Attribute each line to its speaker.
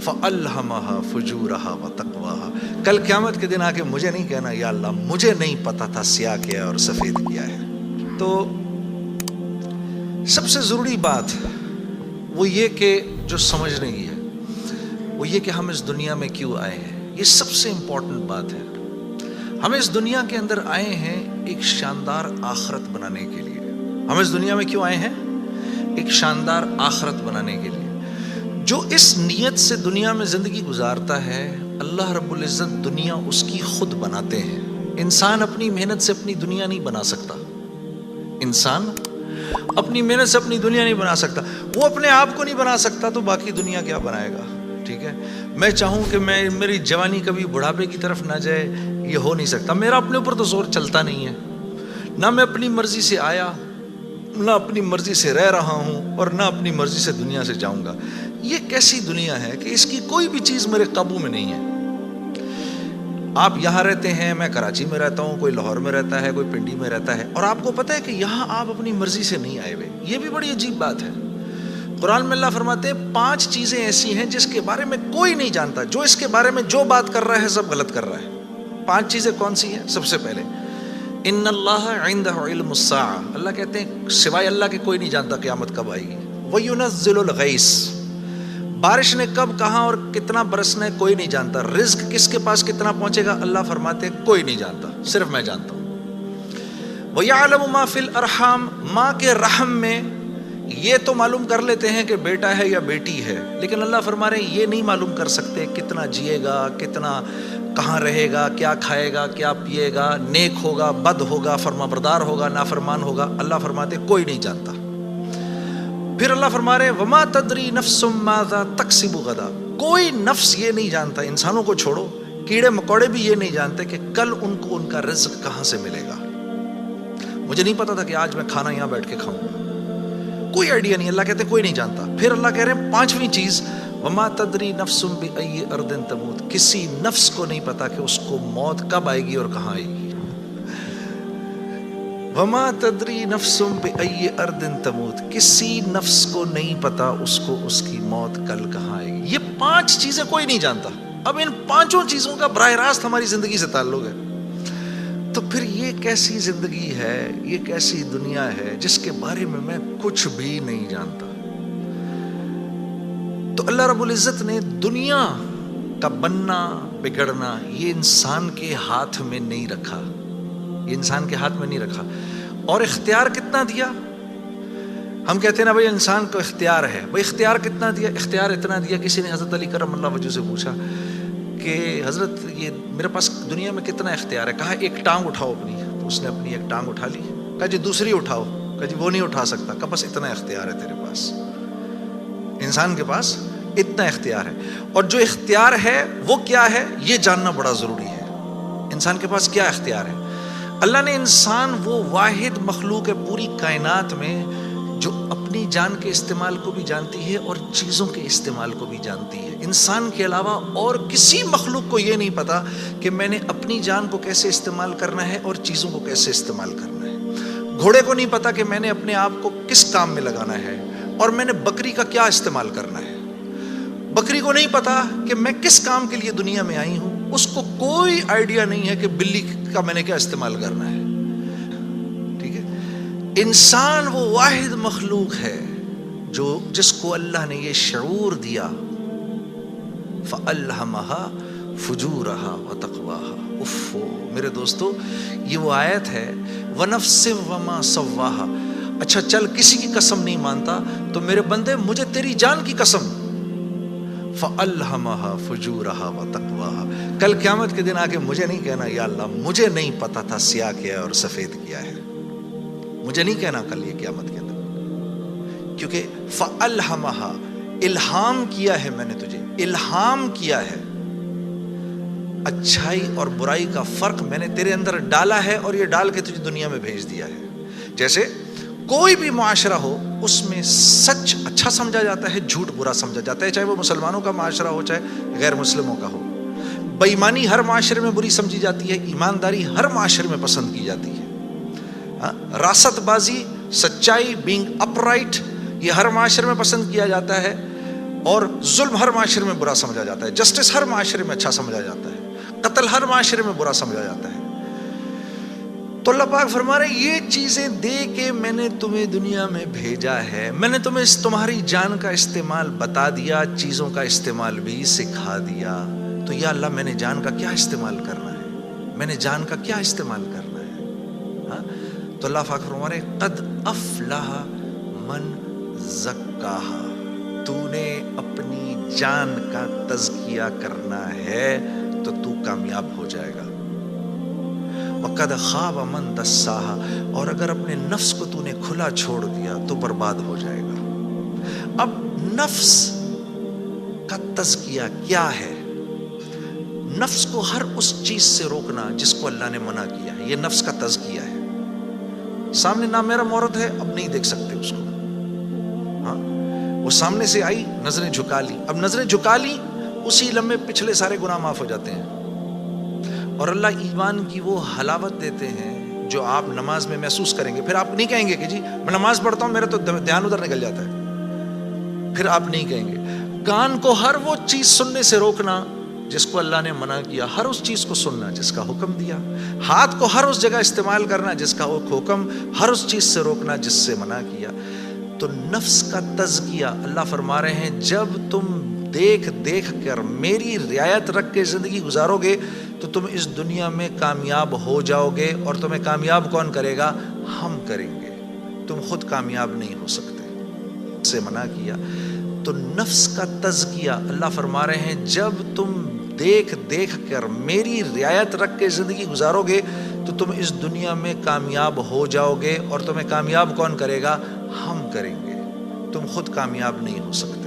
Speaker 1: فَأَلْهَمَهَا فُجُورَهَا وَتَقْوَاهَا. کل قیامت کے دن آ کے مجھے نہیں کہنا یا اللہ مجھے نہیں پتا تھا سیاہ کیا ہے اور سفید کیا ہے. تو سب سے ضروری بات وہ یہ کہ جو سمجھنے کی ہے وہ یہ کہ ہم اس دنیا میں کیوں آئے ہیں. یہ سب سے امپورٹنٹ بات ہے. ہم اس دنیا کے اندر آئے ہیں ایک شاندار آخرت بنانے کے لیے. ہم اس دنیا میں کیوں آئے ہیں؟ ایک شاندار آخرت بنانے کے لیے. جو اس نیت سے دنیا میں زندگی گزارتا ہے اللہ رب العزت دنیا اس کی خود بناتے ہیں. انسان اپنی محنت سے اپنی دنیا نہیں بنا سکتا. انسان اپنی محنت سے اپنی دنیا نہیں بنا سکتا. وہ اپنے آپ کو نہیں بنا سکتا تو باقی دنیا کیا بنائے گا؟ ٹھیک ہے، میں چاہوں کہ میری جوانی کبھی بڑھاپے کی طرف نہ جائے، یہ ہو نہیں سکتا. میرا اپنے اوپر تو زور چلتا نہیں ہے. نہ میں اپنی مرضی سے آیا، نہ اپنی مرضی سے رہ رہا ہوں، اور نہ اپنی مرضی سے دنیا سے جاؤں گا. یہ کیسی دنیا ہے کہ اس کی کوئی بھی چیز میرے قابو میں نہیں ہے. آپ یہاں رہتے ہیں، میں کراچی میں رہتا ہوں، کوئی لاہور میں رہتا ہے، کوئی پنڈی میں رہتا ہے، اور آپ کو پتہ ہے کہ یہاں آپ اپنی مرضی سے نہیں آئے ہوئے. یہ بھی بڑی عجیب بات ہے. قرآن میں اللہ فرماتے ہیں 5 چیزیں ایسی ہیں جس کے بارے میں کوئی نہیں جانتا. جو اس کے بارے میں جو بات کر رہا ہے سب غلط کر رہا ہے. 5 چیزیں کون سی ہیں؟ سب سے پہلے ان اللہ عندہ علم الساعہ. اللہ کہتے ہیں سوائے اللہ کے کوئی نہیں جانتا قیامت کب آئے گی. وَيُنَزِّلُ الْغَيْثَ. بارش نے کب کہاں اور کتنا برسنا ہے کوئی نہیں جانتا. رزق کس کے پاس کتنا پہنچے گا اللہ فرماتے ہیں کوئی نہیں جانتا، صرف میں جانتا ہوں. وَيَعْلَمُ مَا فِي الْأَرْحَامِ. ماں کے رحم میں یہ تو معلوم کر لیتے ہیں کہ بیٹا ہے یا بیٹی ہے، لیکن اللہ فرما رہے ہیں یہ نہیں معلوم کر سکتے کتنا جیے گا، کتنا کہاں رہے گا، کیا کھائے گا، کیا پیے گا، نیک ہوگا، بد ہوگا، فرما بردار ہوگا، نافرمان ہوگا. اللہ فرماتے کوئی نہیں جانتا. پھر اللہ فرما رہے وما تدری نفس ماذا تکسب غدا. کوئی نفس یہ نہیں جانتا، انسانوں کو چھوڑو، کیڑے مکوڑے بھی یہ نہیں جانتے کہ کل ان کو ان کا رزق کہاں سے ملے گا. مجھے نہیں پتا تھا کہ آج میں کھانا یہاں بیٹھ کے کھاؤں گا، کوئی آئیڈیا نہیں. اللہ کہتے کوئی نہیں جانتا. پھر اللہ کہہ رہے ہیں 5ویں چیز وما تدری نفس بأی ارض تموت. کسی نفس کو نہیں پتا کہ اس کو موت کب آئے گی اور کہاں آئے گی. وما تدری نفس بأی ارض تموت. کسی نفس کو نہیں پتا اس کو اس کی موت کل کہاں آئے گی. یہ 5 چیزیں کوئی نہیں جانتا. اب ان 5 چیزوں کا براہ راست ہماری زندگی سے تعلق ہے. تو پھر یہ کیسی زندگی ہے، یہ کیسی دنیا ہے جس کے بارے میں کچھ بھی نہیں جانتا. تو اللہ رب العزت نے دنیا کا بننا بگڑنا یہ انسان کے ہاتھ میں نہیں رکھا. یہ انسان کے ہاتھ میں نہیں رکھا. اور اختیار کتنا دیا؟ ہم کہتے ہیں نا بھائی انسان کو اختیار ہے. بھائی اختیار کتنا دیا؟ اختیار اتنا دیا. کسی نے حضرت علی کرم اللہ وجہ سے پوچھا کہ حضرت یہ میرے پاس دنیا میں کتنا اختیار ہے؟ کہا ایک ٹانگ اٹھاؤ اپنی. تو اس نے اپنی ایک ٹانگ اٹھا لی. کہا جی دوسری اٹھاؤ. کہا جی وہ نہیں اٹھا سکتا. کہا بس اتنا اختیار ہے تیرے پاس. انسان کے پاس اتنا اختیار ہے. اور جو اختیار ہے وہ کیا ہے یہ جاننا بڑا ضروری ہے. انسان کے پاس کیا اختیار ہے؟ اللہ نے انسان وہ واحد مخلوق ہے پوری کائنات میں جو اپنی جان کے استعمال کو بھی جانتی ہے اور چیزوں کے استعمال کو بھی جانتی ہے. انسان کے علاوہ اور کسی مخلوق کو یہ نہیں پتا کہ میں نے اپنی جان کو کیسے استعمال کرنا ہے اور چیزوں کو کیسے استعمال کرنا ہے. گھوڑے کو نہیں پتا کہ میں نے اپنے آپ کو کس کام میں لگانا ہے اور میں نے بکری کا کیا استعمال کرنا ہے. بکری کو نہیں پتا کہ میں کس کام کے لیے دنیا میں آئی ہوں. اس کو کوئی آئیڈیا نہیں ہے کہ بلی کا میں نے کیا استعمال کرنا ہے. ٹھیک ہے. انسان وہ واحد مخلوق ہے جس کو اللہ نے یہ شعور دیا فَأَلْهَمَهَا فُجُورَهَا وَتَقْوَاهَا. اف میرے دوستو یہ وہ آیت ہے وَنَفْسٍ وَمَا سَوَّاهَا. اچھا چل کسی کی قسم نہیں مانتا تو میرے بندے مجھے تیری جان کی قسم فَأَلْهَمَهَا فُجُورَهَا وَتَقْوَاهَا. کل قیامت کے دن آ کے مجھے نہیں کہنا یا اللہ مجھے نہیں پتا تھا سیاہ کیا ہے اور سفید کیا ہے. مجھے نہیں کہنا کل یہ قیامت کے دن، کیونکہ فَأَلْهَمَهَا الہام کیا ہے میں نے تجھے، الہام کیا ہے. اچھائی اور برائی کا فرق میں نے تیرے اندر ڈالا ہے اور یہ ڈال کے تجھے دنیا میں بھیج دیا ہے. جیسے کوئی بھی معاشرہ ہو اس میں سچ اچھا سمجھا جاتا ہے، جھوٹ برا سمجھا جاتا ہے، چاہے وہ مسلمانوں کا معاشرہ ہو چاہے غیر مسلموں کا ہو. بے ایمانی ہر معاشرے میں بری سمجھی جاتی ہے، ایمانداری ہر معاشرے میں پسند کی جاتی ہے. راست بازی، سچائی، بینگ اپ رائٹ یہ ہر معاشرے میں پسند کیا جاتا ہے. اور ظلم ہر معاشرے میں برا سمجھا جاتا ہے، جسٹس ہر معاشرے میں اچھا سمجھا جاتا ہے، قتل ہر معاشرے میں برا سمجھا جاتا ہے۔ تو اللہ پاک فرما رہے یہ چیزیں دے کے میں نے تمہیں دنیا میں بھیجا ہے، میں نے تمہیں تمہاری جان کا استعمال بتا دیا، چیزوں کا استعمال بھی سکھا دیا۔ تو یا اللہ میں نے جان کا کیا استعمال کرنا ہے، میں نے جان کا کیا استعمال کرنا ہے؟ ہاں؟ تو اللہ پاک فرما رہے قد افلح من زکاہا، تو نے اپنی جان کا تزکیہ کرنا ہے تو تو کامیاب ہو جائے گا۔ وقد خاب من دساہا، اور اگر اپنے نفس کو تو نے کھلا چھوڑ دیا تو برباد ہو جائے گا۔ اب نفس کا تزکیہ کیا ہے؟ نفس کو ہر اس چیز سے روکنا جس کو اللہ نے منع کیا ہے، یہ نفس کا تزکیہ ہے۔ سامنے نامیرا عورت ہے، اب نہیں دیکھ سکتے اس کو، ہاں وہ سامنے سے آئی، نظریں جھکا لی، اب نظریں جھکا لی اسی لمحے پچھلے سارے گناہ معاف ہو جاتے ہیں۔ اور اللہ ایمان کی وہ حلاوت دیتے ہیں جو آپ نماز میں محسوس کریں گے۔ پھر آپ نہیں کہیں گے کہ جی میں نماز پڑھتا ہوں میرا تو دھیان ادھر نکل جاتا ہے، پھر آپ نہیں کہیں گے۔ کان کو ہر وہ چیز سننے سے روکنا جس کو اللہ نے منع کیا، ہر اس چیز کو سننا جس کا حکم دیا۔ ہاتھ کو ہر اس جگہ استعمال کرنا جس کا حکم، ہر اس چیز سے روکنا جس سے منع کیا۔ تو نفس کا تزکیہ اللہ فرما رہے ہیں جب تم دیکھ دیکھ کر میری رعایت رکھ کے زندگی گزارو گے تو تم اس دنیا میں کامیاب ہو جاؤ گے۔ اور تمہیں کامیاب کون کرے گا؟ ہم کریں گے، تم خود کامیاب نہیں ہو سکتے۔ سے منع کیا تو نفس کا تزکیہ اللہ فرما رہے ہیں جب تم دیکھ دیکھ کر میری رعایت رکھ کے زندگی گزارو گے تو تم اس دنیا میں کامیاب ہو جاؤ گے۔ اور تمہیں کامیاب کون کرے گا؟ ہم کریں گے، تم خود کامیاب نہیں ہو سکتے۔